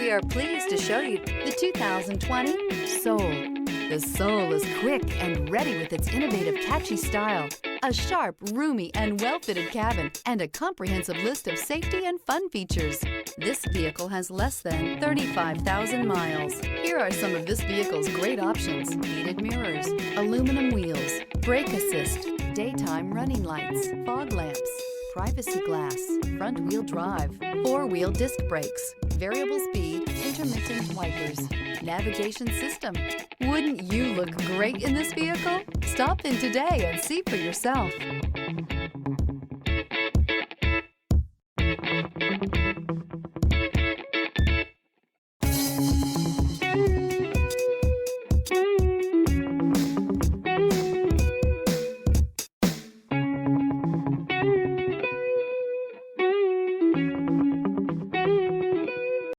We are pleased to show you the 2020 Soul. The Soul is quick and ready with its innovative, catchy style, a sharp, roomy, and well-fitted cabin, and a comprehensive list of safety and fun features. This vehicle has less than 35,000 miles. Here are some of this vehicle's great options: heated mirrors, aluminum wheels, brake assist, daytime running lights, fog lamps, privacy glass, front-wheel drive, four-wheel disc brakes, variable speed, intermittent wipers, navigation system. Wouldn't you look great in this vehicle? Stop in today and see for yourself.